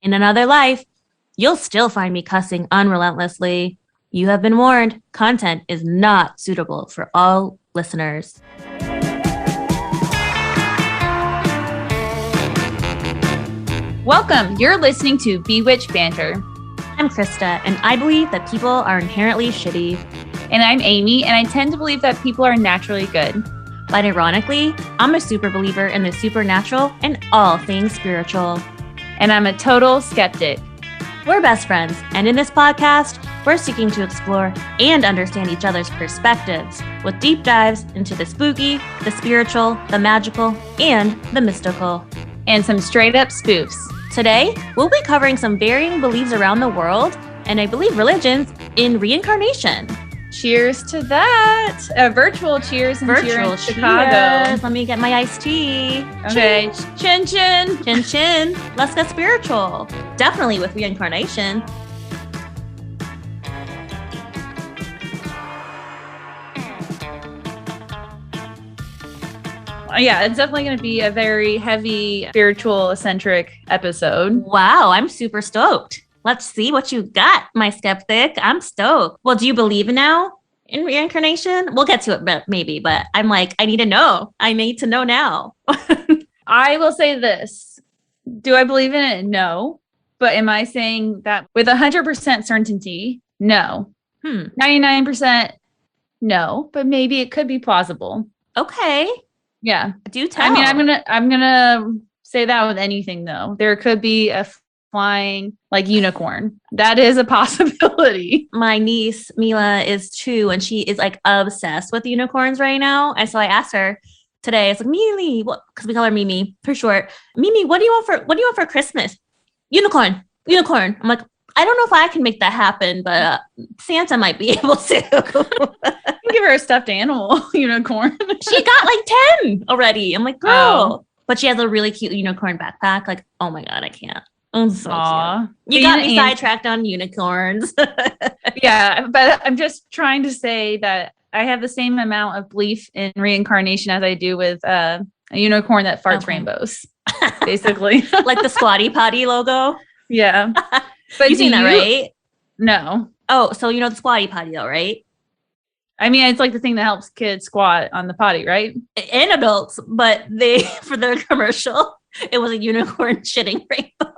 In another life, you'll still find me cussing unrelentlessly. You have been warned, content is not suitable for all listeners. Welcome. You're listening to Bewitched Banter. I'm Krista, and I believe that people are inherently shitty. And I'm Amy, and I tend to believe that people are naturally good. But ironically, I'm a super believer in the supernatural and all things spiritual. And I'm a total skeptic. We're best friends, and in this podcast, we're seeking to explore and understand each other's perspectives with deep dives into the spooky, the spiritual, the magical, and the mystical. And some straight up spoofs. Today, we'll be covering some varying beliefs around the world, and I believe religions in reincarnation. Cheers to that. A virtual cheers since you're in Chicago. Let me get my iced tea. Okay. Chin chin. Chin chin. Let's get spiritual. Definitely with reincarnation. Yeah, it's definitely going to be a very heavy spiritual centric episode. Wow, I'm super stoked. Let's see what you got, my skeptic. I'm stoked. Well, do you believe now in reincarnation? We'll get to it maybe, but I'm like, I need to know. I need to know now. I will say this. Do I believe in it? No. But am I saying that with 100% certainty? No. 99% no, but maybe it could be plausible. Okay. Yeah. Do tell. I mean, I'm gonna say that with anything though. There could be a flying like unicorn. That is a possibility. My niece Mila is 2 and she is like obsessed with unicorns right now. And so I asked her today, it's like, Mimi, what, because we call her Mimi for short. Mimi, what do you want for Christmas? Unicorn. I'm like, I don't know if I can make that happen, but Santa might be able to. Give her a stuffed animal unicorn. She got like 10 already. I'm like, girl. But she has a really cute unicorn backpack. Like, oh my God, I can't. I'm so cute. You got me sidetracked on unicorns. Yeah, but I'm just trying to say that I have the same amount of belief in reincarnation as I do with a unicorn that farts rainbows, basically. Like the Squatty Potty logo? Yeah. But you've seen that, right? No. Oh, so you know the Squatty Potty though, right? I mean, it's like the thing that helps kids squat on the potty, right? And adults, but they, for their commercial, it was a unicorn shitting rainbow.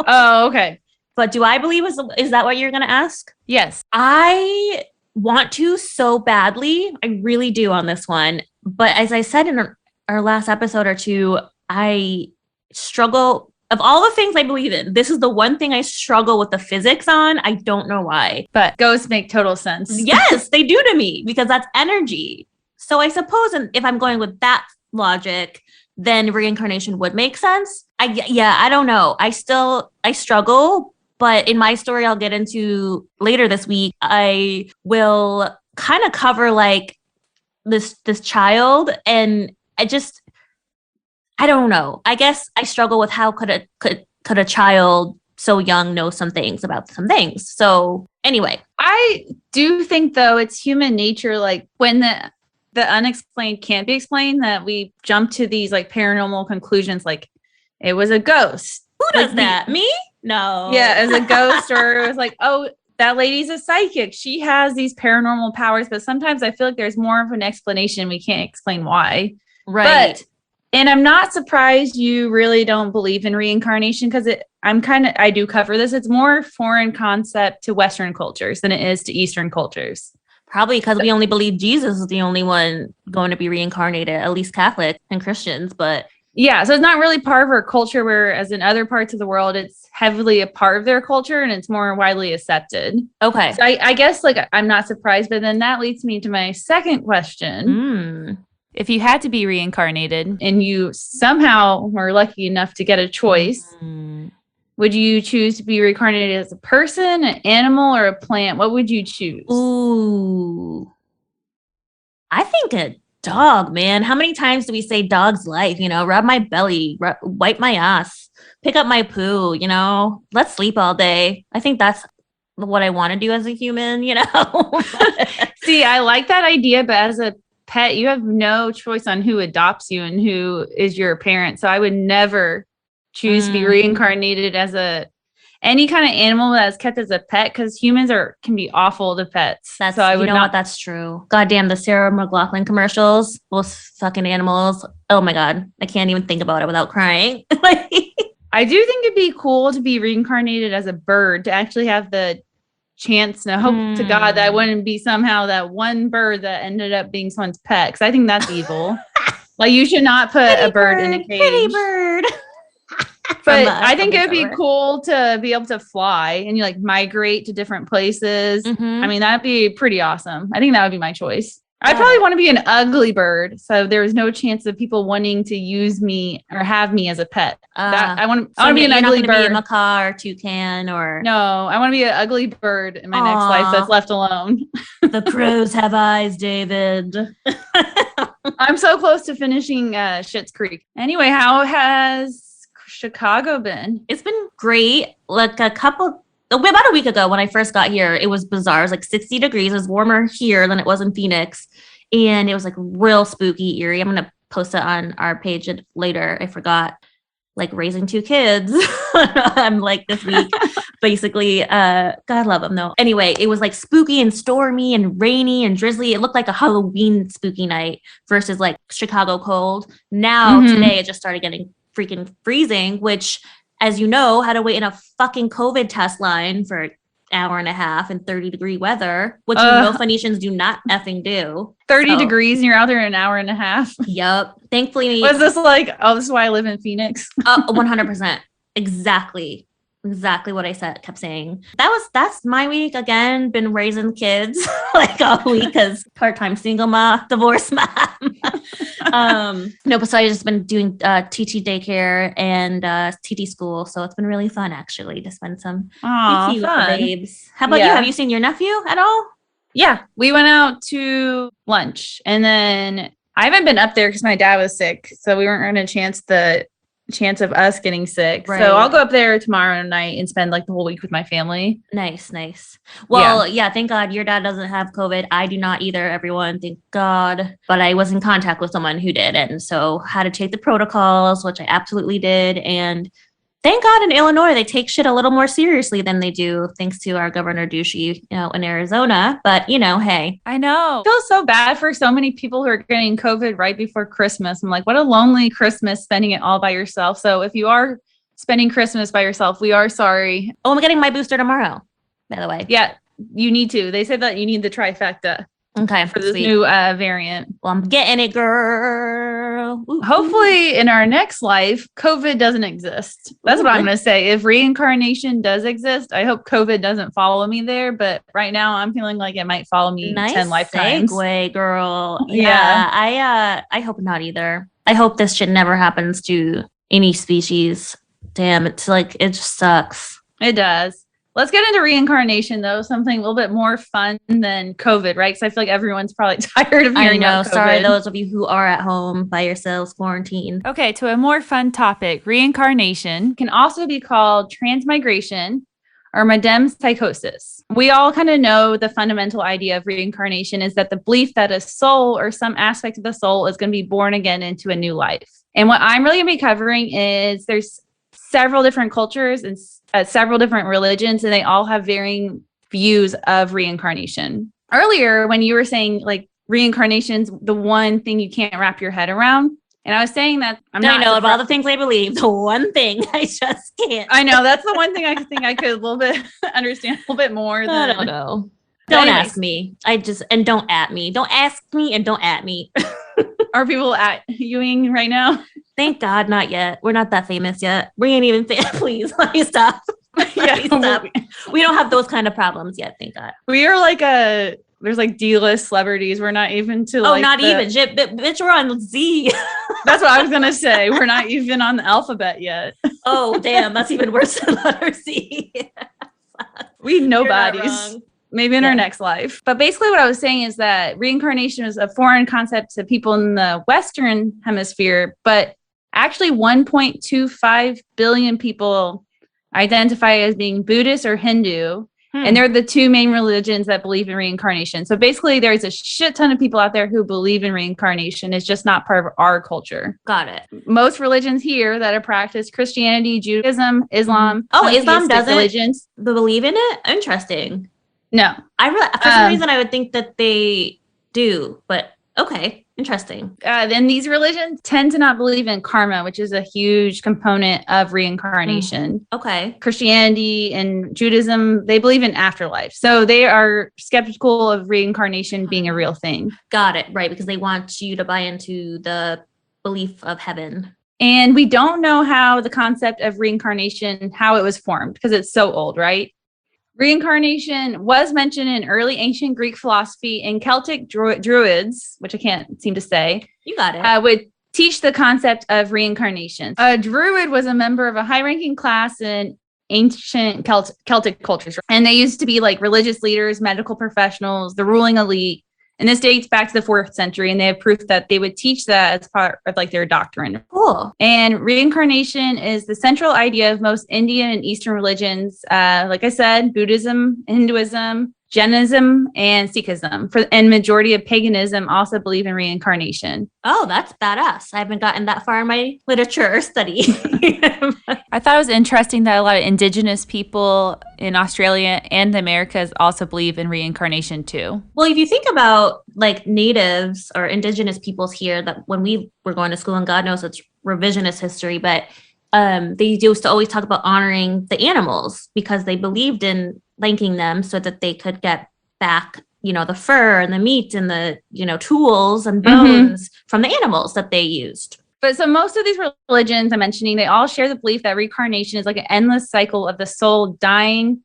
Oh, okay. But do I believe, is that what you're going to ask? Yes. I want to so badly. I really do on this one. But as I said in our last episode or two, I struggle. Of all the things I believe in, this is the one thing I struggle with the physics on. I don't know why. But ghosts make total sense. Yes, they do to me because that's energy. So I suppose if I'm going with that logic, then reincarnation would make sense. I don't know. I struggle, but in my story I'll get into later this week, I will kind of cover like this child, and I don't know. I guess I struggle with how could a child so young know some things about some things. So anyway, I do think though it's human nature, like when the unexplained can't be explained, that we jump to these like paranormal conclusions, like it was a ghost. Who does that? Me? No. Yeah, as a ghost, or it was like, oh, that lady's a psychic. She has these paranormal powers, but sometimes I feel like there's more of an explanation. We can't explain why. Right. And I'm not surprised you really don't believe in reincarnation, because I do cover this. It's more foreign concept to Western cultures than it is to Eastern cultures. Probably because we only believe Jesus is the only one going to be reincarnated, at least Catholic and Christians. But yeah, so it's not really part of our culture, whereas in other parts of the world, it's heavily a part of their culture and it's more widely accepted. Okay. So I guess like I'm not surprised, but then that leads me to my second question. If you had to be reincarnated and you somehow were lucky enough to get a choice, would you choose to be reincarnated as a person, an animal, or a plant? What would you choose? Ooh, I think a dog, man. How many times do we say dog's life? Rub my belly, wipe my ass, pick up my poo, let's sleep all day. I think that's what I want to do as a human, See, I like that idea, but as a pet, you have no choice on who adopts you and who is your parent. So I would never choose to be reincarnated as a any kind of animal that's kept as a pet, because humans can be awful to pets. So I would not. That's true. Goddamn, the Sarah McLachlan commercials, those fucking animals. Oh my God, I can't even think about it without crying. I do think it'd be cool to be reincarnated as a bird, to actually have the chance, and I hope to God that I wouldn't be somehow that one bird that ended up being someone's pet, because I think that's evil. Like, you should not put a bird in a cage. Pretty bird. But I think it would be cool to be able to fly and you like migrate to different places. I mean, that'd be pretty awesome. I think that would be my choice. I'd probably want to be an ugly bird, so there's no chance of people wanting to use me or have me as a pet. I want to be an ugly bird. Be a macaw or toucan or no. I want to be an ugly bird in my next life that's left alone. The crows have eyes, David. I'm so close to finishing Schitt's Creek. Anyway, how has Chicago been? It's been great. Like about a week ago when I first got here, it was bizarre. It was like 60 degrees. It was warmer here than it was in Phoenix. And it was like real spooky, eerie. I'm going to post it on our page later. I forgot, like raising 2 kids. I'm like this week, basically. God love them though. Anyway, it was like spooky and stormy and rainy and drizzly. It looked like a Halloween spooky night versus like Chicago cold. Now today it just started getting freaking freezing, which, as you know, had to wait in a fucking COVID test line for an hour and a half in 30-degree weather, which you know Phoenicians do not effing do. 30 degrees and you're out there in an hour and a half. Yep. Thankfully. Was this like, this is why I live in Phoenix? 100%. Exactly what I kept saying. That's my week. Again, been raising kids like all week because part-time single mom, divorced mom. But so I just been doing TT daycare and TT school. So it's been really fun actually to spend some TT with the babes. How about you? Have you seen your nephew at all? Yeah, we went out to lunch and then I haven't been up there because my dad was sick. So we weren't going to chance of us getting sick. Right. So I'll go up there tomorrow night and spend like the whole week with my family. Nice. Well, thank God your dad doesn't have COVID. I do not either, everyone. Thank God. But I was in contact with someone who did. And so had to take the protocols, which I absolutely did. And thank God in Illinois, they take shit a little more seriously than they do, thanks to our Governor Ducey, in Arizona. But, hey. I know. I feel so bad for so many people who are getting COVID right before Christmas. I'm like, what a lonely Christmas spending it all by yourself. So if you are spending Christmas by yourself, we are sorry. Oh, I'm getting my booster tomorrow, by the way. Yeah, you need to. They said that you need the trifecta. Okay. For this new variant. Well, I'm getting it, girl. Ooh, hopefully in our next life, COVID doesn't exist. That's what I'm going to say. If reincarnation does exist, I hope COVID doesn't follow me there. But right now I'm feeling like it might follow me 10 lifetimes. Segue, girl. Yeah. I hope not either. I hope this shit never happens to any species. Damn, it's like, it just sucks. It does. Let's get into reincarnation, though. Something a little bit more fun than COVID, right? Because I feel like everyone's probably tired of hearing about COVID. Sorry, those of you who are at home by yourselves, quarantined. Okay, to a more fun topic, reincarnation can also be called transmigration or metempsychosis. We all kind of know the fundamental idea of reincarnation is that the belief that a soul or some aspect of the soul is going to be born again into a new life. And what I'm really going to be covering is there's several different cultures and several different religions, and they all have varying views of reincarnation. Earlier, when you were saying like reincarnation's the one thing you can't wrap your head around, and I was saying that I know of all the things I believe, the one thing I just can't. I know that's the one thing I think I could a little bit understand a little bit more. I don't know. Don't ask me. Don't at me. Don't ask me and don't at me. Are people at youing right now? Thank God, not yet. We're not that famous yet. We ain't even please let me stop. Stop. We don't have those kind of problems yet. Thank God. We are like there's like D-list celebrities. We're not even to bitch, we're on Z. That's what I was gonna say. We're not even on the alphabet yet. Oh damn, that's even worse than letter C. We nobodies. Maybe in our next life. But basically what I was saying is that reincarnation is a foreign concept to people in the Western hemisphere, but actually 1.25 billion people identify as being Buddhist or Hindu. And they're the two main religions that believe in reincarnation. So basically, there's a shit ton of people out there who believe in reincarnation. It's just not part of our culture. Got it. Most religions here that are practiced, Christianity, Judaism, Islam. Oh, Islam doesn't religions. believe in it? Interesting. No. For some reason, I would think that they do, but okay. Interesting. Then these religions tend to not believe in karma, which is a huge component of reincarnation. Okay. Christianity and Judaism, they believe in afterlife. So they are skeptical of reincarnation being a real thing. Got it. Right. Because they want you to buy into the belief of heaven. And we don't know how the concept of reincarnation, how it was formed, because it's so old, right? Reincarnation was mentioned in early ancient Greek philosophy, and Celtic druids, which I can't seem to say. You got it. Would teach the concept of reincarnation. A druid was a member of a high-ranking class in ancient Celtic cultures, and they used to be like religious leaders, medical professionals, the ruling elite. And this dates back to the 4th century, and they have proof that they would teach that as part of like their doctrine. Cool. And reincarnation is the central idea of most Indian and Eastern religions. Like I said, Buddhism, Hinduism, Jainism, and Sikhism. And majority of paganism also believe in reincarnation. Oh, that's badass. I haven't gotten that far in my literature study. I thought it was interesting that a lot of indigenous people in Australia and the Americas also believe in reincarnation too. Well, if you think about like natives or indigenous peoples here, that when we were going to school, and God knows it's revisionist history, but they used to always talk about honoring the animals because they believed in thanking them so that they could get back, the fur and the meat and the, tools and bones from the animals that they used. But so most of these religions I'm mentioning, they all share the belief that reincarnation is like an endless cycle of the soul dying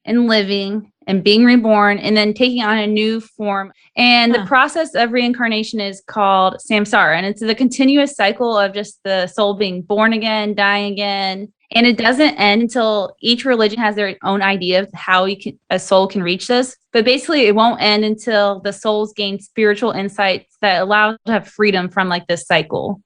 and living and being reborn and then taking on a new form. And the process of reincarnation is called samsara. And it's the continuous cycle of just the soul being born again, dying again. And it doesn't end until each religion has their own idea of how a soul can reach this. But basically, it won't end until the souls gain spiritual insights that allow them to have freedom from like this cycle.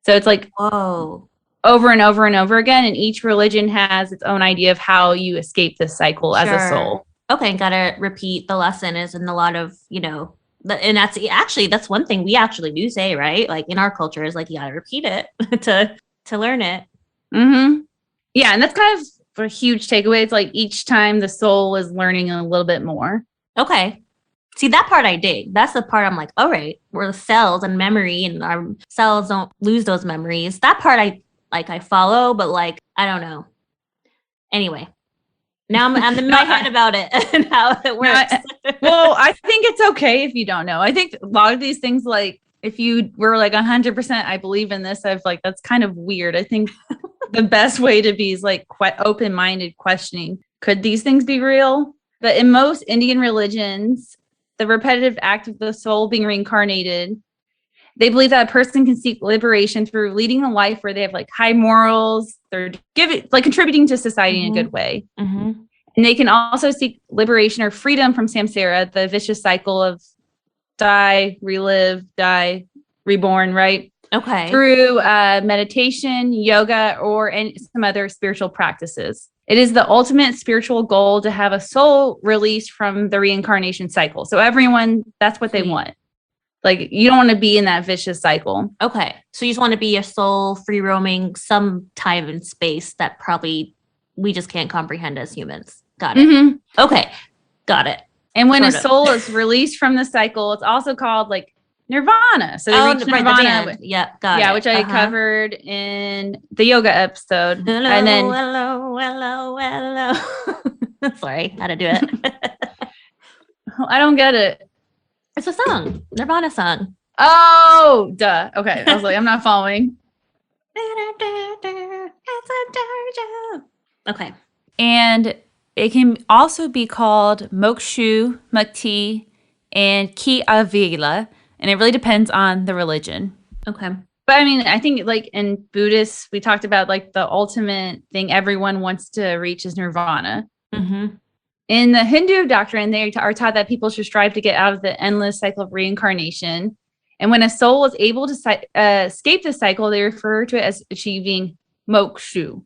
So it's like, whoa, over and over and over again. And each religion has its own idea of how you escape this cycle as a soul. Okay, gotta repeat the lesson is in a lot of, and that's one thing we actually do say, right? Like in our culture is like, you gotta repeat it to learn it. Mm-hmm. Yeah, and that's kind of a huge takeaway. It's like each time the soul is learning a little bit more. Okay. See, that part I dig. That's the part I'm like, all right, we're cells and memory and our cells don't lose those memories. That part I follow, but like, I don't know. Anyway, now I'm in my head about it and how it works. Well, I think it's okay if you don't know. I think a lot of these things, like if you were like 100%, I believe in this, I've like, that's kind of weird. I think the best way to be is like quite open-minded questioning. Could these things be real? But in most Indian religions, the repetitive act of the soul being reincarnated, they believe that a person can seek liberation through leading a life where they have like high morals, they're contributing to society in a good way. Mm-hmm. And they can also seek liberation or freedom from samsara, the vicious cycle of die, relive, die, reborn, right? Okay. Through meditation, yoga, or some other spiritual practices. It is the ultimate spiritual goal to have a soul released from the reincarnation cycle. So everyone, that's what they want. Like, you don't want to be in that vicious cycle. Okay. So you just want to be a soul free roaming some time and space that probably we just can't comprehend as humans. Got it. Mm-hmm. Okay. Got it. And when a soul is released from the cycle, it's also called like Nirvana. So they reach Nirvana. Got it. Which I covered in the yoga episode. Hello, and then hello. Sorry, how to do it. I don't get it. It's a song. Nirvana song. Oh, duh. Okay. I was like, I'm not following. Okay. And it can also be called Mokshu, Mukti, and Ki Avila. And it really depends on the religion. Okay. But I mean, I think like in Buddhists, we talked about like the ultimate thing everyone wants to reach is nirvana. Mm-hmm. In the Hindu doctrine, they are taught that people should strive to get out of the endless cycle of reincarnation. And when a soul is able to escape this cycle, they refer to it as achieving mokshu.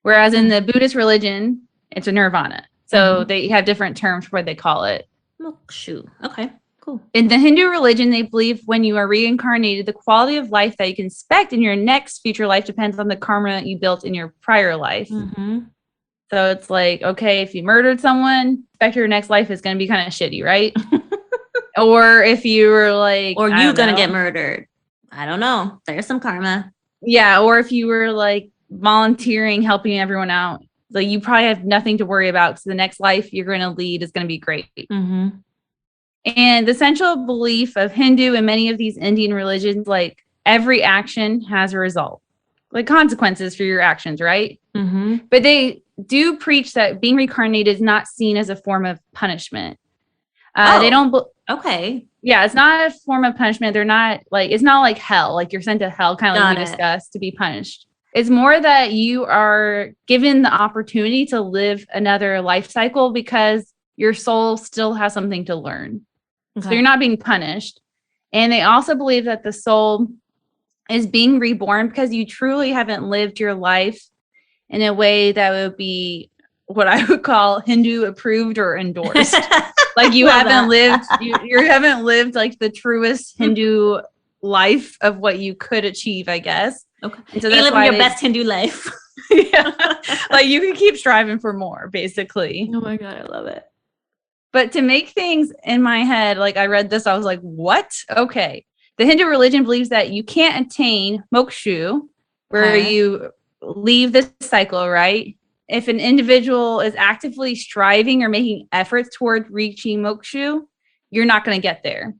Whereas in the Buddhist religion, it's a nirvana. So they have different terms for what they call it. Mokshu. Okay, cool. In the Hindu religion, they believe when you are reincarnated, the quality of life that you can expect in your next future life depends on the karma you built in your prior life. So it's like, okay, if you murdered someone, expect your next life is going to be kind of shitty, right? Or if you were like, or you're going to get murdered. I don't know. There's some karma. Yeah. Or if you were like volunteering, helping everyone out, like you probably have nothing to worry about because the next life you're going to lead is going to be great. And the central belief of Hindu and many of these Indian religions, like every action has a result, like consequences for your actions, right? But they do preach that being reincarnated is not seen as a form of punishment. They don't. Okay. Yeah, it's not a form of punishment. They're not like, it's not like hell, like you're sent to hell, kind of like we discussed, to be punished. It's more that you are given the opportunity to live another life cycle because your soul still has something to learn. So you're not being punished. And they also believe that the soul is being reborn because you truly haven't lived your life in a way that would be what I would call Hindu approved or endorsed. Like you haven't lived, you haven't lived like the truest Hindu life of what you could achieve, I guess. Okay. And so that's why your best Hindu life. Yeah. Like you can keep striving for more, basically. Oh my God, I love it. But to make things in my head, like I read this, I was like, what? Okay. The Hindu religion believes that you can't attain mokshu, where you leave this cycle, right? If an individual is actively striving or making efforts toward reaching mokshu, you're not going to get there.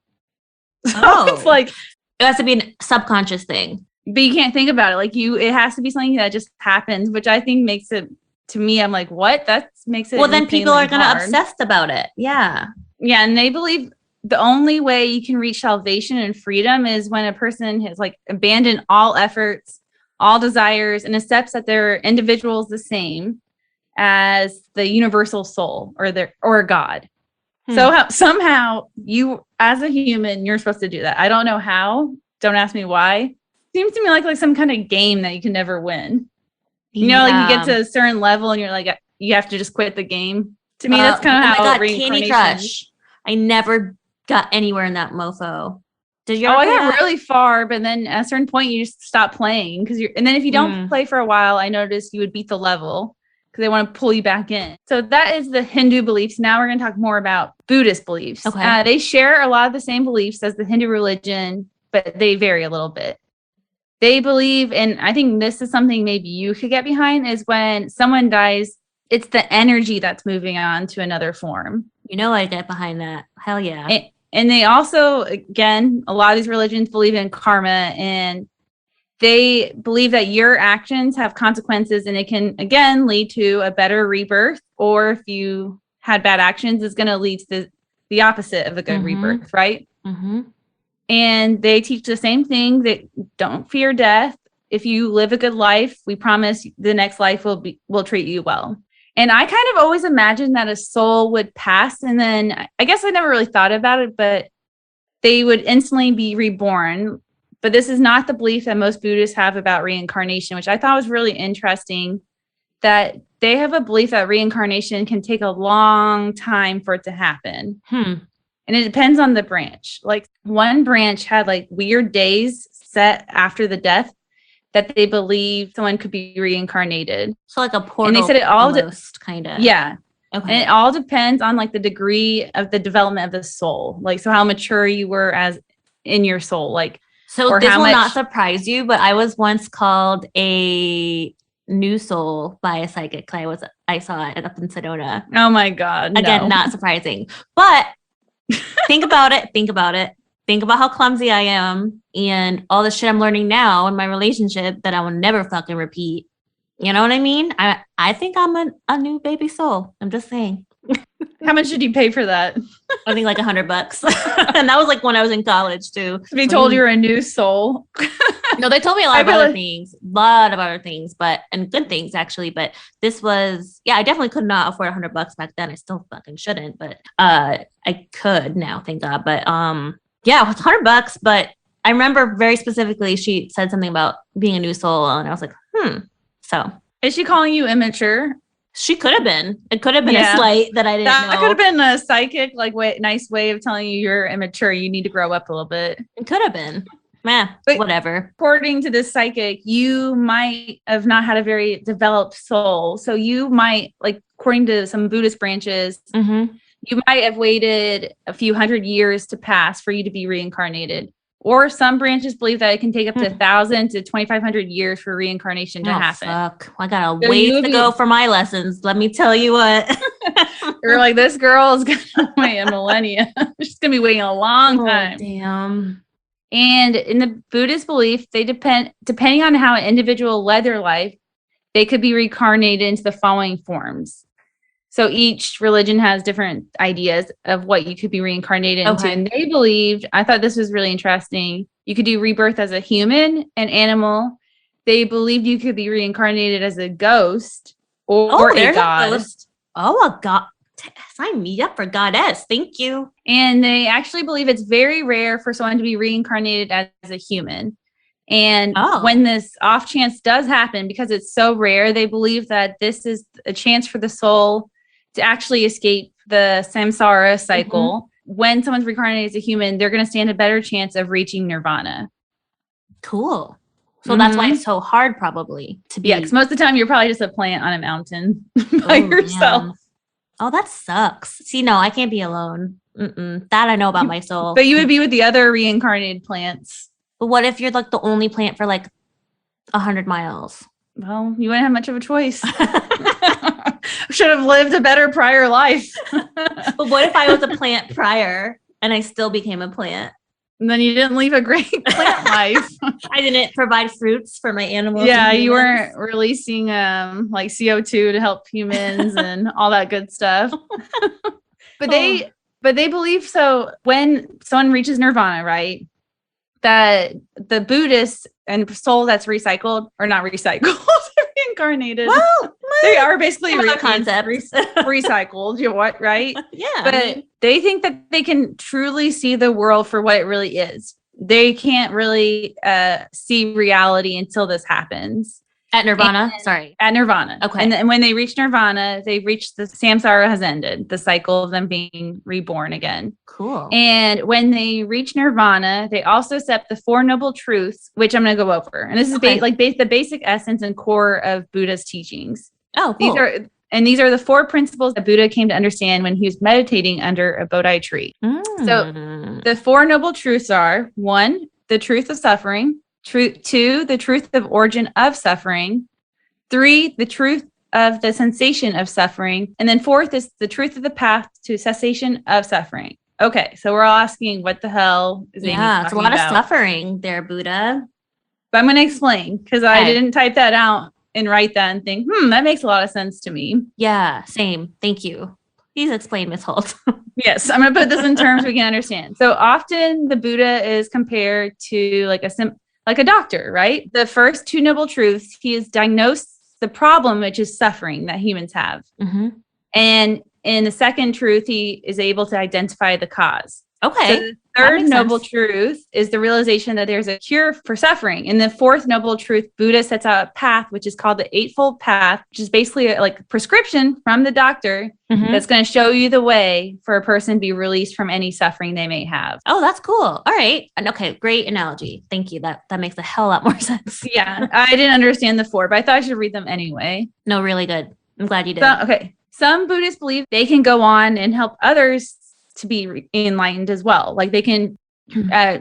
So it's like, it has to be a subconscious thing. But you can't think about it. Like it has to be something that just happens, which I think makes it, to me, I'm like, what? That makes it. Well, then people are going to obsess about it. Yeah. Yeah. And they believe the only way you can reach salvation and freedom is when a person has like abandoned all efforts, all desires, and accepts that their individual is the same as the universal soul or God. So somehow you, as a human, you're supposed to do that. I don't know how. Don't ask me why. Seems to me like some kind of game that you can never win. You know, like you get to a certain level and you're like, you have to just quit the game. To me, that's kind of how Candy Crush. I never got anywhere in that mofo. Did you? I got really far, but then at a certain point you just stop playing and then if you don't play for a while, I noticed you would beat the level because they want to pull you back in. So that is the Hindu beliefs. Now we're going to talk more about Buddhist beliefs. Okay. They share a lot of the same beliefs as the Hindu religion, but they vary a little bit. They believe, and I think this is something maybe you could get behind, is when someone dies, it's the energy that's moving on to another form. You know, I get behind that. Hell yeah. And they also, again, a lot of these religions believe in karma, and they believe that your actions have consequences, and it can, again, lead to a better rebirth. Or if you had bad actions, it's going to lead to the opposite of a good rebirth, right? And they teach the same thing, that don't fear death. If you live a good life, we promise the next life will treat you well. And I kind of always imagined that a soul would pass, and then I guess I never really thought about it, but they would instantly be reborn. But this is not the belief that most Buddhists have about reincarnation, which I thought was really interesting, that they have a belief that reincarnation can take a long time for it to happen. And it depends on the branch. Like one branch had like weird days set after the death that they believe someone could be reincarnated. So like a portal. And they said it all almost kind of. Yeah. Okay. And it all depends on like the degree of the development of the soul. Like, so how mature you were as in your soul. Like, so this will not surprise you, but I was once called a new soul by a psychic. I saw it up in Sedona. Oh my God. Again, not surprising. But think about it. Think about how clumsy I am and all the shit I'm learning now in my relationship that I will never fucking repeat. You know what I mean? I think I'm a new baby soul. I'm just saying. How much did you pay for that? I think like $100. And that was like when I was in college too. They told you're a new soul. No, they told me a lot of other things, and good things actually. But this was, I definitely could not afford $100 back then. I still fucking shouldn't, but I could now, thank God. But it was $100. But I remember very specifically, she said something about being a new soul, and I was like, So is she calling you immature? She could have been. It could have been a slight that I didn't know. That could have been a psychic, like, nice way of telling you you're immature. You need to grow up a little bit. It could have been. But whatever. According to this psychic, you might have not had a very developed soul. So you might, like, according to some Buddhist branches, you might have waited a few hundred years to pass for you to be reincarnated. Or some branches believe that it can take up to 1,000 to 2,500 years for reincarnation to happen. Fuck. I got a ways to go for my lessons. Let me tell you what. You're like, this girl is going to wait a millennia. She's going to be waiting a long time. Damn. And in the Buddhist belief, they depending on how an individual led their life, they could be reincarnated into the following forms. So each religion has different ideas of what you could be reincarnated into. And they believed, I thought this was really interesting, you could do rebirth as a human, an animal. They believed you could be reincarnated as a ghost or a god. A god. Sign me up for goddess. Thank you. And they actually believe it's very rare for someone to be reincarnated as a human. And when this off chance does happen, because it's so rare, they believe that this is a chance for the soul to actually escape the samsara cycle. When someone's reincarnated as a human, they're going to stand a better chance of reaching nirvana. Cool. So that's why it's so hard probably to be. Yeah, because most of the time you're probably just a plant on a mountain by yourself. Man. Oh, that sucks. See, no, I can't be alone. That I know about my soul. But you would be with the other reincarnated plants. But what if you're like the only plant for like 100 miles? Well, you wouldn't have much of a choice. Should have lived a better prior life. But what if I was a plant prior and I still became a plant? And then you didn't leave a great plant life. I didn't provide fruits for my animals. Yeah, you weren't releasing like CO2 to help humans and all that good stuff. But they believe so when someone reaches nirvana, right? That the Buddhists and soul that's recycled or not recycled, reincarnated. Well, they are basically recycled. You what, right? Yeah. But they think that they can truly see the world for what it really is. They can't really see reality until this happens. At nirvana? At nirvana. Okay. And then when they reach nirvana, they reach the samsara has ended, the cycle of them being reborn again. Cool. And when they reach nirvana, they also accept the Four Noble Truths, which I'm going to go over. And this is the basic essence and core of Buddha's teachings. Oh, cool. These are the four principles that Buddha came to understand when he was meditating under a Bodhi tree. So the Four Noble Truths are 1, the truth of suffering. 2, the truth of origin of suffering. 3, the truth of the sensation of suffering. And then 4th is the truth of the path to cessation of suffering. Okay, so we're all asking what the hell is Amy talking it's a lot about? of suffering there, Buddha. But I'm going to explain because I didn't type that out and write that and think, that makes a lot of sense to me. Yeah, same. Thank you. Please explain, Miss Holt. Yes, I'm going to put this in terms we can understand. So often the Buddha is compared to like a doctor, right? The first 2 noble truths, he has diagnosed the problem, which is suffering that humans have. And in the second truth, he is able to identify the cause. Okay. So the third noble truth is the realization that there's a cure for suffering. In the 4th noble truth, Buddha sets out a path, which is called the Eightfold Path, which is basically like a prescription from the doctor that's going to show you the way for a person to be released from any suffering they may have. Oh, that's cool. All right. Okay. Great analogy. Thank you. That makes a hell lot more sense. Yeah. I didn't understand the 4, but I thought I should read them anyway. No, really good. I'm glad you did. Okay. Some Buddhists believe they can go on and help others to be enlightened as well. Like they can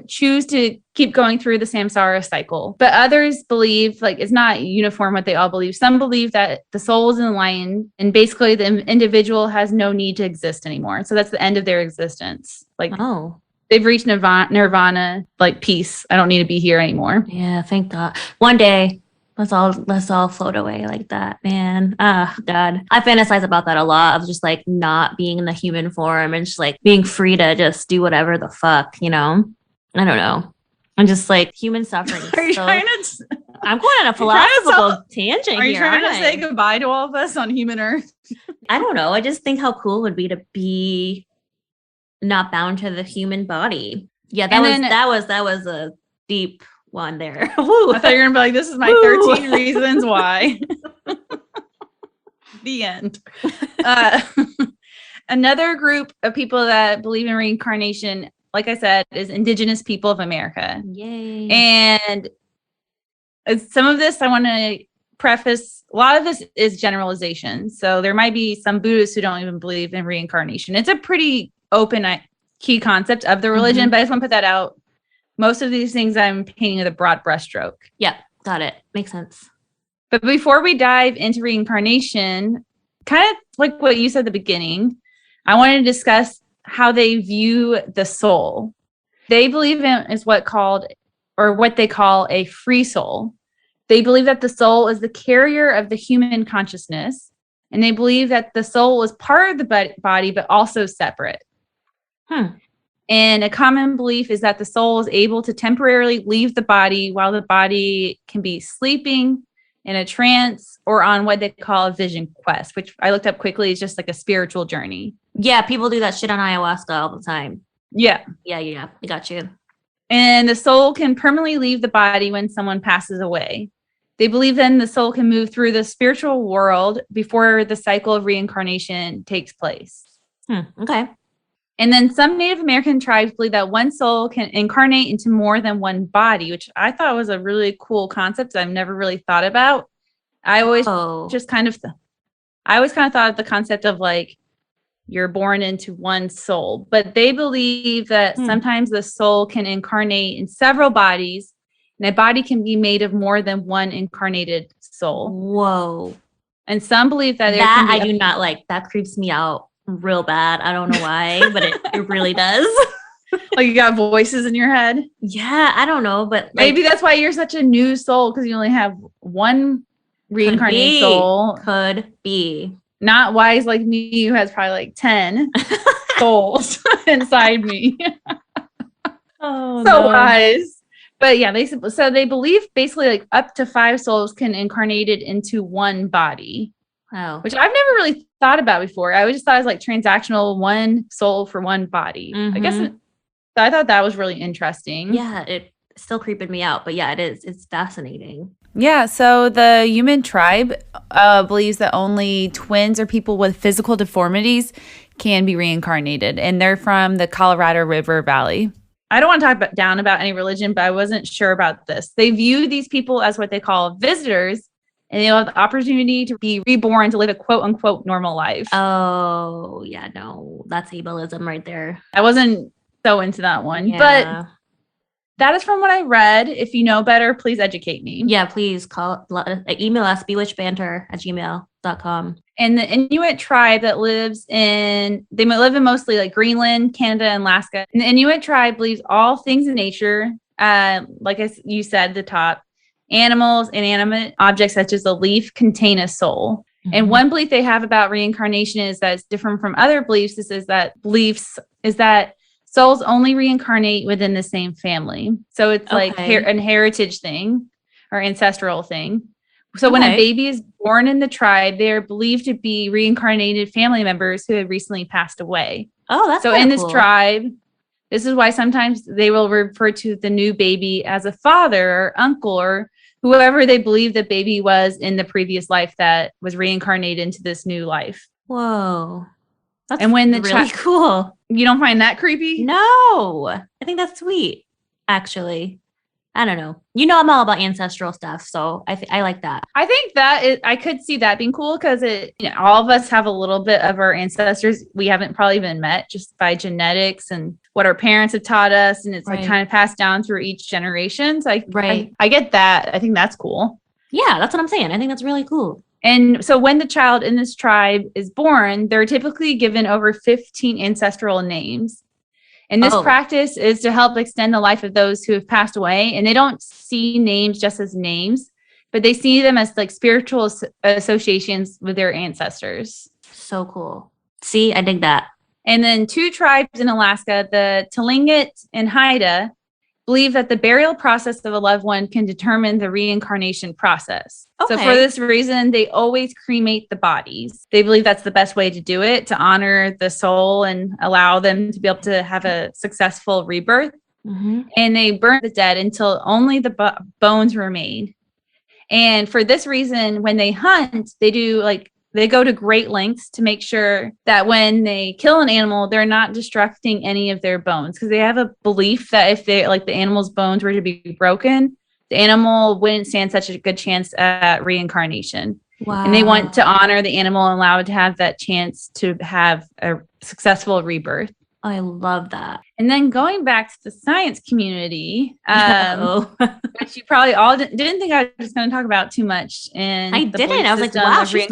choose to keep going through the samsara cycle. But others believe, like, it's not uniform what they all believe. Some believe that the soul is enlightened and basically the individual has no need to exist anymore. So that's the end of their existence. Like, they've reached nirvana, like peace. I don't need to be here anymore. Yeah, thank God. One day, let's all float away like that, man. Ah, God. I fantasize about that a lot, of just like not being in the human form and just like being free to just do whatever the fuck, you know? I don't know. I'm just like human suffering. I'm going on a philosophical tangent here. Are you trying to say goodbye to all of us on human Earth? I don't know. I just think how cool it would be to be not bound to the human body. Yeah, that was a deep one there. Woo. I thought you were gonna be like, this is my 13 reasons why. The end. Another group of people that believe in reincarnation, like I said, is indigenous people of America. Yay. And some of this I want to preface, a lot of this is generalization. So there might be some Buddhists who don't even believe in reincarnation. It's a pretty open key concept of the religion, but I just want to put that out. Most of these things I'm painting with a broad brushstroke. Yeah, got it. Makes sense. But before we dive into reincarnation, kind of like what you said at the beginning, I want to discuss how they view the soul. They believe in is what they call a free soul. They believe that the soul is the carrier of the human consciousness, and they believe that the soul is part of the body, but also separate. And a common belief is that the soul is able to temporarily leave the body while the body can be sleeping, in a trance, or on what they call a vision quest, which I looked up quickly is just like a spiritual journey. Yeah, people do that shit on ayahuasca all the time. Yeah. I got you. And the soul can permanently leave the body when someone passes away. They believe then the soul can move through the spiritual world before the cycle of reincarnation takes place. Okay. And then some Native American tribes believe that one soul can incarnate into more than one body, which I thought was a really cool concept that I've never really thought about. I always thought of the concept of like you're born into one soul, but they believe that sometimes the soul can incarnate in several bodies, and a body can be made of more than one incarnated soul. Whoa. And some believe that I do not like. That creeps me out real bad. I don't know why, but it really does. Like you got voices in your head? Yeah, I don't know, but maybe that's why you're such a new soul, because you only have one reincarnated soul. Could be. Not wise like me, who has probably like 10 souls inside me. Oh, so wise. But yeah, they believe basically like up to 5 souls can incarnate it into one body. Wow. Which I've never really thought about before. I just thought it was like transactional, one soul for one body. I guess I thought that was really interesting. Yeah, it's still creeping me out, but yeah, it is. It's fascinating. Yeah, so the human tribe believes that only twins or people with physical deformities can be reincarnated, and they're from the Colorado River Valley. I don't want to talk down about any religion, but I wasn't sure about this. They view these people as what they call visitors, and they'll have the opportunity to be reborn to live a quote unquote normal life. Oh, yeah, no, that's ableism right there. I wasn't so into that one, but that is from what I read. If you know better, please educate me. Yeah, please email us, bewitchedbanter@gmail.com. And the Inuit tribe that live in mostly like Greenland, Canada, and Alaska. And the Inuit tribe believes all things in nature, like you said at the top, animals, inanimate objects such as a leaf contain a soul. And one belief they have about reincarnation is that it's different from other beliefs. Is that souls only reincarnate within the same family. So it's like an heritage thing or ancestral thing. So when a baby is born in the tribe, they're believed to be reincarnated family members who have recently passed away. Oh, that's so in this tribe, this is why sometimes they will refer to the new baby as a father or uncle or whoever they believe the baby was in the previous life that was reincarnated into this new life. Whoa. That's really cool. You don't find that creepy? No. I think that's sweet, actually. I don't know. You know, I'm all about ancestral stuff, so I like that. I think I could see that being cool because all of us have a little bit of our ancestors we haven't probably even met just by genetics and what our parents have taught us, and it's like kind of passed down through each generation. So I get that. I think that's cool. Yeah, that's what I'm saying. I think that's really cool. And so when the child in this tribe is born, they're typically given over 15 ancestral names. And this practice is to help extend the life of those who have passed away. And they don't see names just as names, but they see them as like spiritual associations with their ancestors. So cool. See, I dig that. And then 2 tribes in Alaska, the Tlingit and Haida, believe that the burial process of a loved one can determine the reincarnation process. So for this reason, they always cremate the bodies. They believe that's the best way to do it, to honor the soul and allow them to be able to have a successful rebirth. And they burn the dead until only the bones remain. And for this reason, when they hunt, they do like They go to great lengths to make sure that when they kill an animal, they're not destructing any of their bones, because they have a belief that if they like the animal's bones were to be broken, the animal wouldn't stand such a good chance at reincarnation. Wow. And they want to honor the animal and allow it to have that chance to have a successful rebirth. I love that. And then going back to the science community, which you probably all didn't think I was going to talk about too much. And I didn't. I was like, wow, she's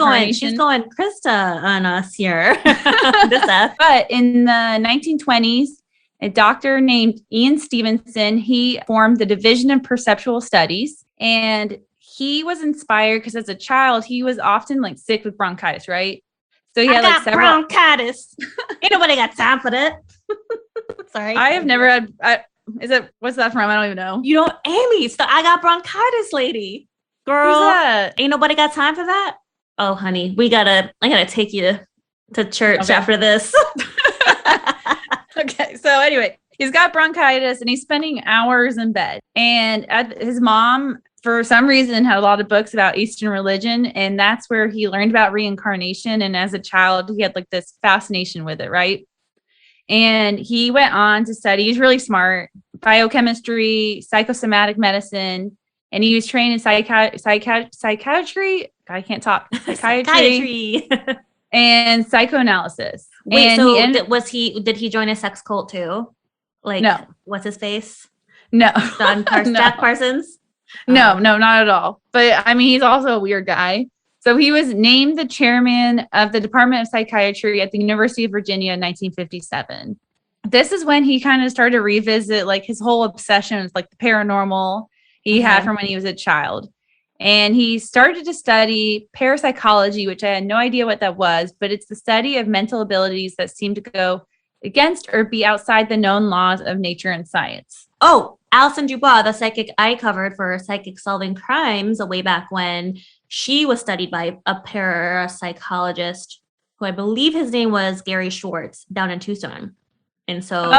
going Krista on us here. But in the 1920s, a doctor named Ian Stevenson, he formed the Division of Perceptual Studies, and he was inspired because as a child, he was often like sick with bronchitis, right? So he had like several bronchitis. Ain't nobody got time for that. Sorry. I have never had, what's that from? I don't even know. You know, Amy, so I got bronchitis, lady. Girl. Who's that? Ain't nobody got time for that. Oh, honey, I gotta take you to church after this. Okay, so anyway, he's got bronchitis and he's spending hours in bed. And his mom, for some reason, had a lot of books about Eastern religion. And that's where he learned about reincarnation. And as a child, he had like this fascination with it, right? And he went on to study, he's really smart, biochemistry, psychosomatic medicine. And he was trained in psychiatry. I can't talk. Psychiatry. And psychoanalysis. Wait, did he join a sex cult too? Like, no. What's his face? No. Jack Parsons? No, not at all. But I mean, he's also a weird guy. So he was named the chairman of the Department of Psychiatry at the University of Virginia in 1957. This is when he kind of started to revisit like his whole obsession with like the paranormal he had from when he was a child. And he started to study parapsychology, which I had no idea what that was, but it's the study of mental abilities that seem to go against or be outside the known laws of nature and science. Oh, Alison Dubois, the psychic I covered for Psychic Solving Crimes way back when, she was studied by a parapsychologist who I believe his name was Gary Schwartz down in Tucson. And so,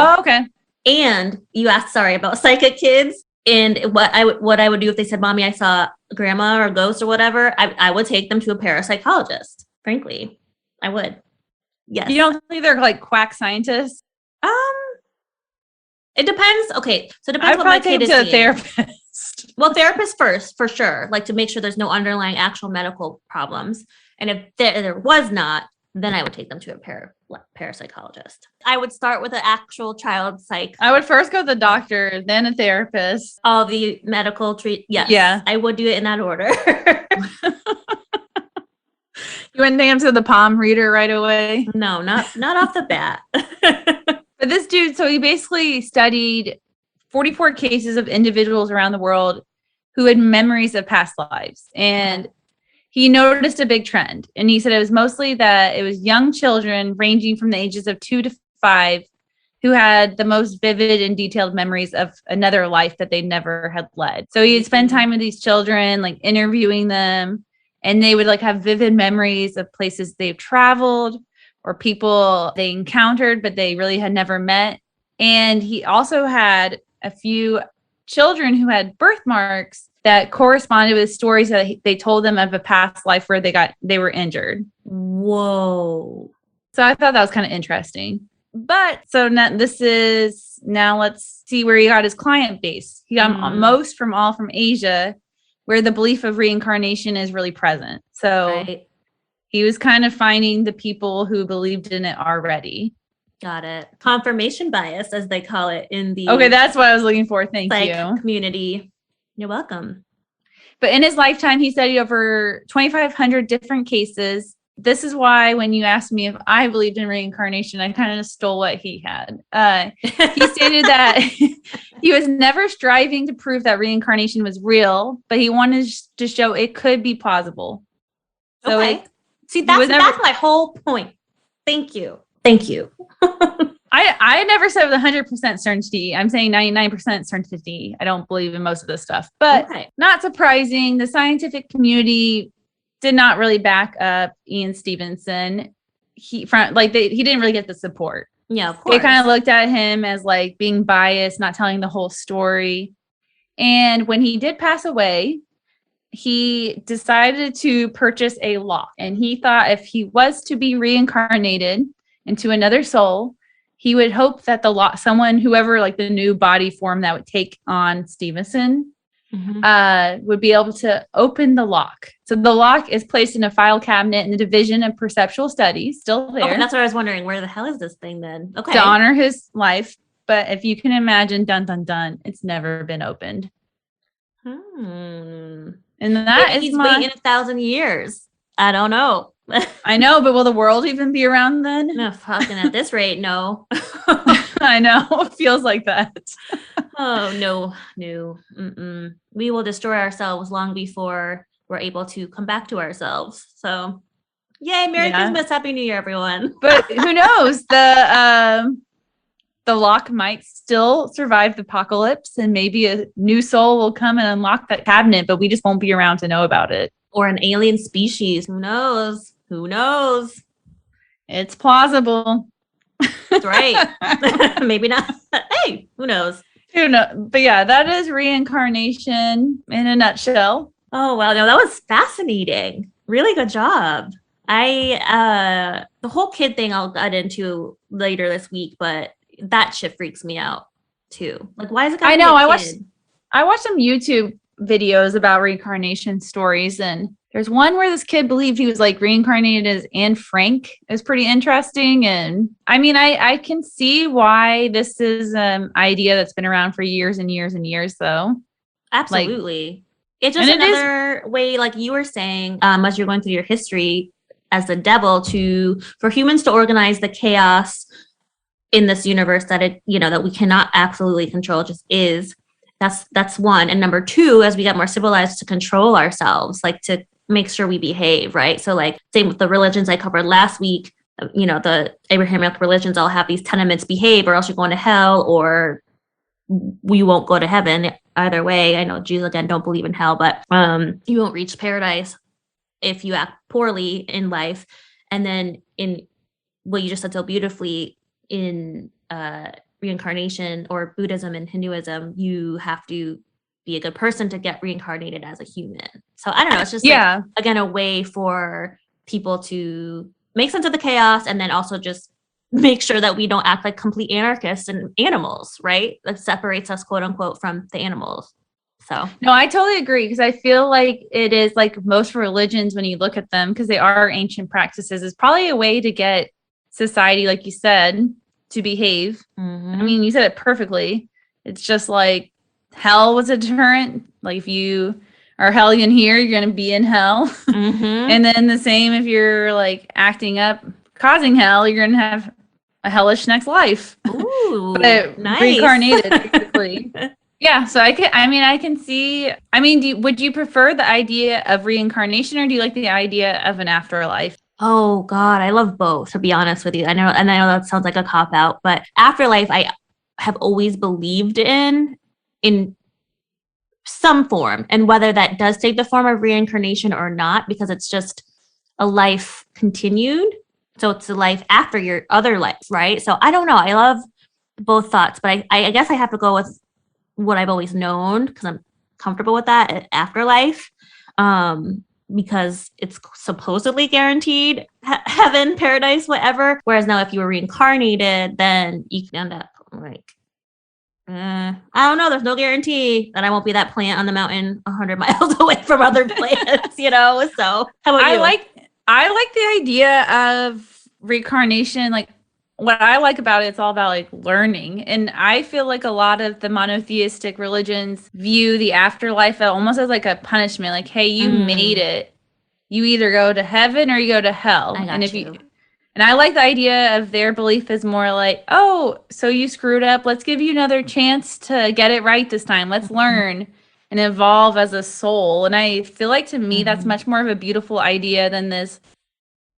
and you asked, about psychic kids. And what I would do if they said, Mommy, I saw grandma or a ghost or whatever, I would take them to a parapsychologist. Frankly, I would. Yes. You don't think they're like quack scientists? It depends. Okay. So it depends what my kid is seeing. Therapist. Well, therapist first, for sure. Like to make sure there's no underlying actual medical problems. And if there was not, then I would take them to a parapsychologist. I would start with an actual child psych. I would first go to the doctor, then a therapist. All the medical Yes. Yeah. I would do it in that order. You wouldn't take him to the palm reader right away? No, not off the bat. But this dude, so he basically studied 44 cases of individuals around the world who had memories of past lives. And he noticed a big trend. And he said it was mostly that it was young children ranging from the ages of 2 to 5 who had the most vivid and detailed memories of another life that they never had led. So he'd spend time with these children, like interviewing them, and they would like have vivid memories of places they've traveled or people they encountered, but they really had never met. And he also had a few children who had birthmarks that corresponded with stories that they told them of a past life where they were injured. Whoa. So I thought that was kind of interesting. But so now let's see where he got his client base. He got most from Asia, where the belief of reincarnation is really present. So he was kind of finding the people who believed in it already. Got it. Confirmation bias, as they call it in the that's what I was looking for. Thank you. Community. You're welcome. But in his lifetime, he studied over 2,500 different cases. This is why when you asked me if I believed in reincarnation, I kind of stole what he had. He stated that he was never striving to prove that reincarnation was real, but he wanted to show it could be plausible. So see, that's my whole point. Thank you. I never said with 100% certainty. I'm saying 99% certainty. I don't believe in most of this stuff, but not surprising. The scientific community did not really back up Ian Stevenson. He didn't really get the support. Yeah, of course. They kind of looked at him as like being biased, not telling the whole story. And when he did pass away, he decided to purchase a lock. And he thought if he was to be reincarnated into another soul, he would hope that the lock, someone, whoever, like the new body form that would take on Stevenson, would be able to open the lock. So the lock is placed in a file cabinet in the Division of Perceptual Studies, still there. Okay, that's what I was wondering. Where the hell is this thing then? Okay. To honor his life. But if you can imagine, dun, dun, dun, it's never been opened. And that is he's waiting 1,000 years. I don't know. I know, but will the world even be around then? No, fucking at this rate, no. I know. It feels like that. Oh, no. We will destroy ourselves long before we're able to come back to ourselves. So, yay, Merry Christmas, Happy New Year, everyone. But who knows? The lock might still survive the apocalypse, and maybe a new soul will come and unlock that cabinet, but we just won't be around to know about it. Or an alien species. Who knows? Who knows? It's plausible. That's right. Maybe not. Hey, who knows? Who knows? But yeah, that is reincarnation in a nutshell. Oh, wow. No, that was fascinating. Really good job. The whole kid thing I'll get into later this week, but that shit freaks me out too. Like, why is it? I know. I watched some YouTube videos about reincarnation stories, and there's one where this kid believed he was like reincarnated as Anne Frank. It was pretty interesting, and I mean, I can see why this is an idea that's been around for years and years and years, though. Absolutely, it's just another way, like you were saying, as you're going through your history as the devil, for humans to organize the chaos in this universe that that we cannot absolutely control, just is. That's one. And number two, as we get more civilized, to control ourselves, like to make sure we behave, right? So like same with the religions I covered last week, the Abrahamic religions all have these tenements: behave or else you're going to hell, or we won't go to heaven. Either way, I know Jews again don't believe in hell, but you won't reach paradise if you act poorly in life. And then in what you just said so beautifully, in reincarnation or Buddhism and Hinduism, you have to be a good person to get reincarnated as a human. So I don't know. It's just like, again, a way for people to make sense of the chaos, and then also just make sure that we don't act like complete anarchists and animals, right? That separates us, quote unquote, from the animals. So no, I totally agree, because I feel like it is like most religions, when you look at them, because they are ancient practices, is probably a way to get society, like you said, to behave. I mean, you said it perfectly. It's just like hell was a deterrent. Like if you are hellion here, you're going to be in hell. And then the same if you're like acting up, causing hell, you're going to have a hellish next life. Ooh, but nice. Reincarnated, basically. Yeah, so I can see. I mean, would you prefer the idea of reincarnation, or do you like the idea of an afterlife? Oh God, I love both, to be honest with you. I know that sounds like a cop out, but afterlife I have always believed in some form, and whether that does take the form of reincarnation or not, because it's just a life continued. So it's a life after your other life, right? So I don't know. I love both thoughts, but I guess I have to go with what I've always known, because I'm comfortable with that, afterlife. Because it's supposedly guaranteed heaven, paradise, whatever. Whereas now if you were reincarnated, then you can end up like, I don't know. There's no guarantee that I won't be that plant on the mountain 100 miles away from other plants, So how about you? I like the idea of reincarnation. Like what I like about it, it's all about like learning. And I feel like a lot of the monotheistic religions view the afterlife almost as like a punishment. Like, hey, you made it. You either go to heaven or you go to hell. And I like the idea of their belief is more like, oh, so you screwed up. Let's give you another chance to get it right this time. Let's learn and evolve as a soul. And I feel like, to me, that's much more of a beautiful idea than this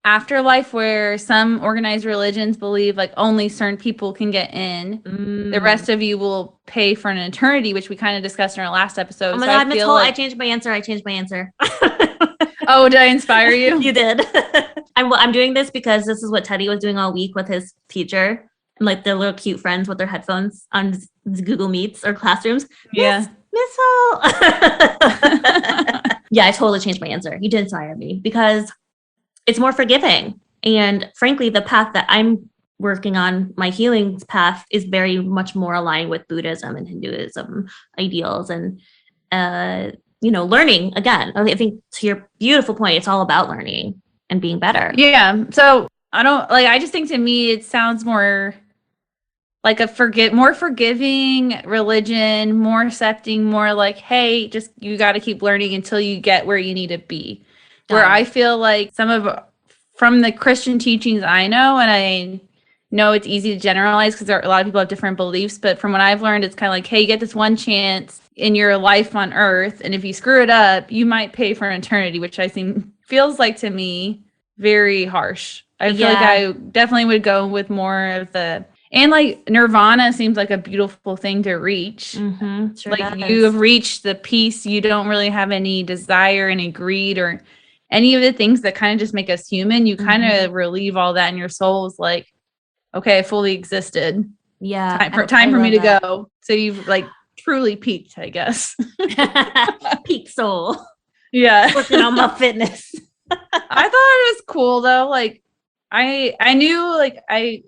afterlife where some organized religions believe like only certain people can get in. The rest of you will pay for an eternity, which we kind of discussed in our last episode. Oh my God, Nicole, I changed my answer. Oh, did I inspire you? You did. I'm doing this because this is what Teddy was doing all week with his teacher, and like their little cute friends with their headphones on Google Meets or Classrooms. Yeah. Miss Hall. Yeah, I totally changed my answer. You did inspire me because it's more forgiving. And frankly, the path that I'm working on, my healing path, is very much more aligned with Buddhism and Hinduism ideals and, learning again. I think to your beautiful point, it's all about learning and being better. Yeah. So I just think to me, it sounds more like more forgiving religion, more accepting, more like, hey, just you got to keep learning until you get where you need to be. Where I feel like from the Christian teachings I know, and I know it's easy to generalize because a lot of people have different beliefs, but from what I've learned, it's kind of like, hey, you get this one chance in your life on earth, and if you screw it up, you might pay for an eternity, which feels like to me very harsh. I feel like I definitely would go with more of and like nirvana seems like a beautiful thing to reach. Mm-hmm, sure like does. You have reached the peace. You don't really have any desire, any greed, or any of the things that kind of just make us human. You kind of relieve all that, and your soul's like, okay, I fully existed. Yeah. Time for me to go. So you've like truly peaked, I guess. Peak soul. Yeah. Working on my fitness. I thought it was cool though. Like I knew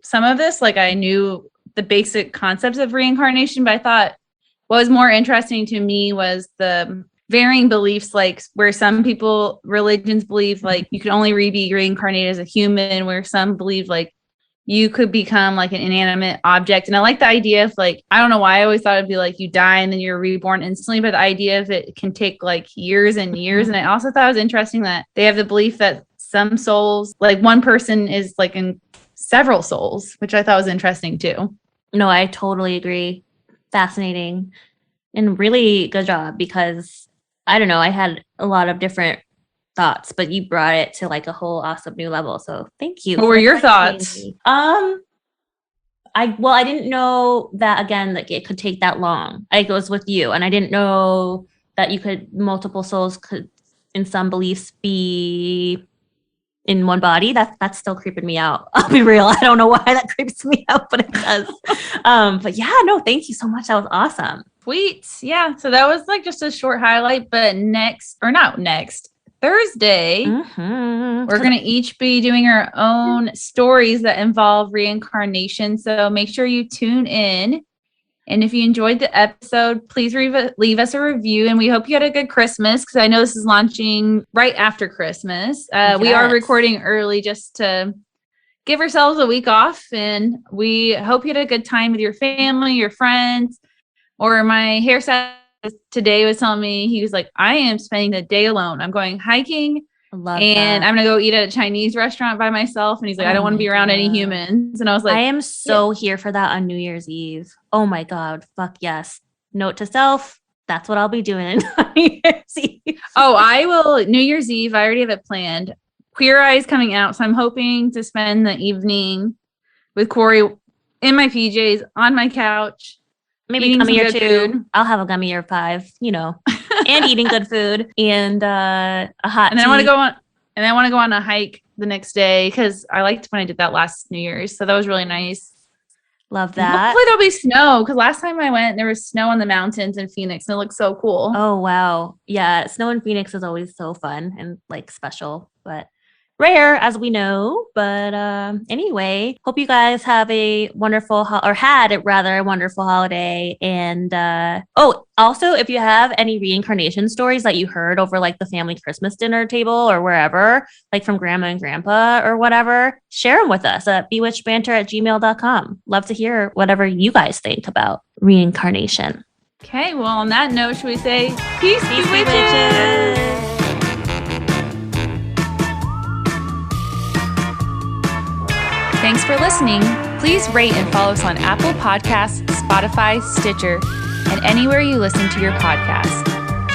some of this, I knew the basic concepts of reincarnation, but I thought what was more interesting to me was the varying beliefs, like where some religions believe like you can only be reincarnated as a human, where some believe like you could become like an inanimate object. And I like the idea of I don't know why I always thought it'd be like you die and then you're reborn instantly, but the idea of it can take like years and years. And I also thought it was interesting that they have the belief that some souls, like one person is like in several souls, which I thought was interesting too. No, I totally agree. Fascinating and really good job, because I don't know, I had a lot of different thoughts, but you brought it to like a whole awesome new level. So thank you. What were your thoughts? I didn't know that, again, like it could take that long. I was with you, and I didn't know that multiple souls could, in some beliefs, be in one body. That's still creeping me out. I'll be real. I don't know why that creeps me out, but it does. But yeah, no, thank you so much. That was awesome. Sweet. Yeah. So that was like just a short highlight, but Thursday, we're going to each be doing our own stories that involve reincarnation. So make sure you tune in. And if you enjoyed the episode, please leave us a review. And we hope you had a good Christmas, because I know this is launching right after Christmas. Yes. We are recording early just to give ourselves a week off. And we hope you had a good time with your family, your friends. Or my hairstylist today was telling me, he was like, I am spending the day alone. I'm going hiking. I'm going to go eat at a Chinese restaurant by myself. And he's like, I don't want to be around any humans. And I was like, I am so here for that on New Year's Eve. Oh my God. Fuck yes. Note to self. That's what I'll be doing on New Year's Eve. Oh, I will. New Year's Eve. I already have it planned. Queer Eye is coming out. So I'm hoping to spend the evening with Corey in my PJs on my couch. Maybe a gummy or two. Food. I'll have a gummy or 5, and eating good food and a hot and then tea. I want to go on a hike the next day, because I liked when I did that last New Year's. So that was really nice. Love that. And hopefully there'll be snow, because last time I went, there was snow on the mountains in Phoenix, and it looked so cool. Oh, wow. Yeah, snow in Phoenix is always so fun and special, but rare, as we know. But anyway, hope you guys have a wonderful had a wonderful holiday. And also, if you have any reincarnation stories that you heard over the family Christmas dinner table or wherever, from grandma and grandpa or whatever, share them with us at bewitchedbanter@gmail.com. Love to hear whatever you guys think about reincarnation. Okay, well, on that note, should we say peace, bewitches? Thanks for listening. Please rate and follow us on Apple Podcasts, Spotify, Stitcher, and anywhere you listen to your podcasts.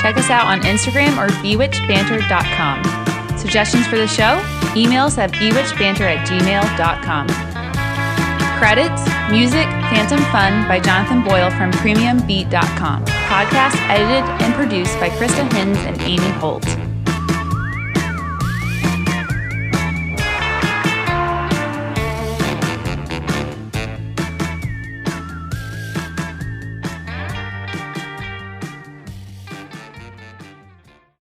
Check us out on Instagram or bewitchedbanter.com. Suggestions for the show? Email us at bewitchedbanter@gmail.com. Credits, music, Phantom Fun by Jonathan Boyle from premiumbeat.com. Podcast edited and produced by Krista Hinds and Amy Holt.